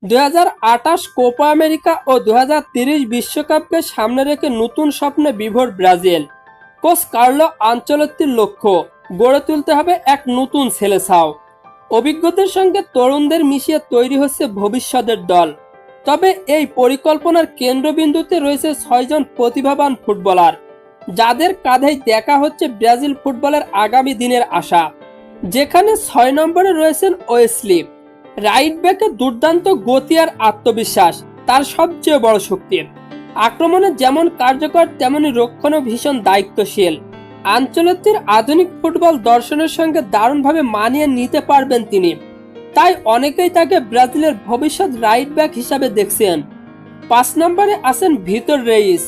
2028 Copa America ও 2030 বিশ্বকাপকে সামনে রেখে নতুন স্বপ্নে বিভোর ব্রাজিল। কোচ কার্লো আনচেলত্তির লক্ষ্য গড়ে তুলতে হবে এক নতুন সেলেসাও। অভিজ্ঞতার সঙ্গে তরুণদের মিশিয়ে তৈরি হচ্ছে ভবিষ্যতের দল। তবে এই পরিকল্পনার কেন্দ্রবিন্দুতে রয়েছে 6 জন প্রতিভাবান ফুটবলার, যাদের কাঁধেই দেখা হচ্ছে ব্রাজিল ফুটবলের আগামী দিনের আশা। যেখানে 6 নম্বরে রয়েছেন ওয়েসলি। রাইট ব্যাকে দুর্দান্ত গতি আর আত্মবিশ্বাস তার সবচেয়ে বড় শক্তি। আক্রমণে যেমন কার্যকর তেমনি রক্ষণেও ভীষণ দায়িত্বশীল। আনচেলত্তির আধুনিক ফুটবল দর্শনের সঙ্গে দারুণভাবে মানিয়ে নিতে পারবেন তিনি। তাই অনেকেই তাকে ব্রাজিলের ভবিষ্যৎ রাইট ব্যাক হিসাবে দেখছেন। 5 নম্বরে আছেন ভিতর রেইস।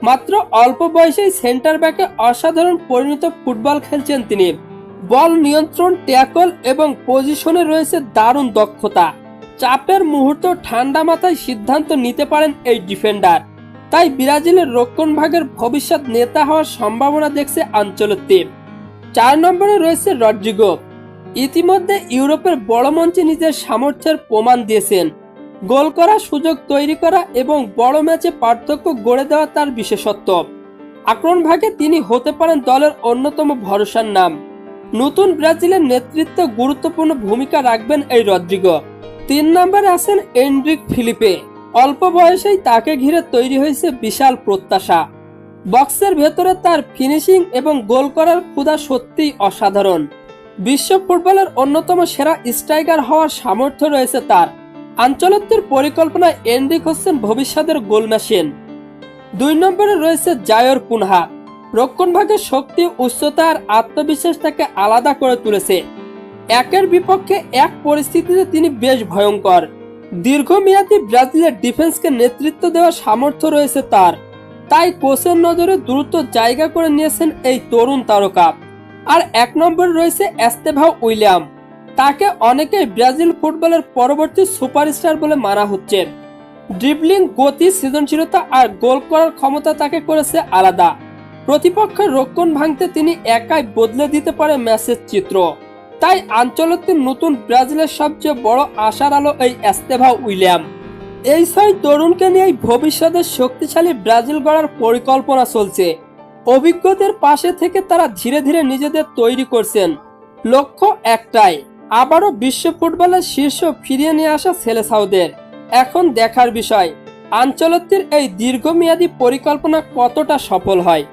মাত্র অল্প বয়সেই সেন্টার ব্যাকে অসাধারণ পরিণত ফুটবল খেলছেন তিনি। বল নিয়ন্ত্রণ, ট্যাকল এবং পজিশনে রয়েছে দারুণ দক্ষতা। চাপের মুহূর্তে ঠান্ডা মাথায় সিদ্ধান্ত নিতে পারেন এই ডিফেন্ডার। তাই ব্রাজিলের রক্ষণভাগের ভবিষ্যৎ নেতা হওয়ার সম্ভাবনা দেখছে আনচেলত্তি। 4 নম্বরে রয়েছে রদ্রিগো। ইতিমধ্যে ইউরোপের বড় মঞ্চে নিজের সামর্থ্যের প্রমাণ দিয়েছেন। গোল করা, সুযোগ তৈরি করা এবং বড় ম্যাচে পার্থক্য গড়ে দেওয়া তার বিশেষত্ব। আক্রমণভাগে তিনি হতে পারেন দলের অন্যতম ভরসার নাম। নতুন ব্রাজিলের নেতৃত্বে গুরুত্বপূর্ণ ভূমিকা রাখবেন এই রদ্রিগো। 3 নম্বরে আছেন এনরিক ফিলিপে। অল্প বয়সেই তাকে ঘিরে তৈরি হয়েছে বিশাল প্রত্যাশা। বক্সের ভেতরে তার ফিনিশিং এবং গোল করার ক্ষুধা সত্যিই অসাধারণ। বিশ্ব ফুটবলের অন্যতম সেরা স্ট্রাইকার হওয়ার সামর্থ্য রয়েছে তার। আনচেলত্তির পরিকল্পনায় এনরিক হচ্ছেন ভবিষ্যতের গোল মেশিন। 2 নম্বরে রয়েছে জায়র কুনহা। রক্ষণভাগের শক্তি, উচ্চতা আর আত্মবিশ্বাস তাকে আলাদা করে তুলেছে। একের বিপক্ষে এক পরিস্থিতিতে তিনি বেশ ভয়ঙ্কর। দীর্ঘমেয়াদী ব্রাজিলের ডিফেন্সকে নেতৃত্ব দেওয়ার সামর্থ্য রয়েছে তার। তাই কোচের নজরে দ্রুত জায়গা করে নিয়েছেন এই তরুণ তারকা। আর 1 নম্বরে রয়েছে এস্তেভাও উইলিয়াম। তাকে অনেকেই ব্রাজিল ফুটবলের পরবর্তী সুপারস্টার বলে মানা হচ্ছে। ড্রিবলিং, গতি, সৃজনশীলতা আর গোল করার ক্ষমতা তাকে করেছে আলাদা। প্রতিপক্ষের রক্ষণ ভাঙতে তিনি একাই বদলে দিতে পারে ম্যাচের চিত্র। তাই আনচেলত্তির নতুন ব্রাজিলের সবচেয়ে বড় আশার আলো এই এস্তেভাও উইলিয়াম। এই 6 তরুণকে নিয়েই ভবিষ্যতের শক্তিশালী ব্রাজিল গড়ার পরিকল্পনা চলছে। অভিজ্ঞদের পাশে থেকে তারা ধীরে ধীরে নিজেদের তৈরি করছেন। লক্ষ্য একটাই, আবারও বিশ্ব ফুটবলের শীর্ষ ফিরিয়ে নিয়ে আসা সেলেসাওদের। এখন দেখার বিষয় আনচেলত্তির এই দীর্ঘমেয়াদী পরিকল্পনা কতটা সফল হয়।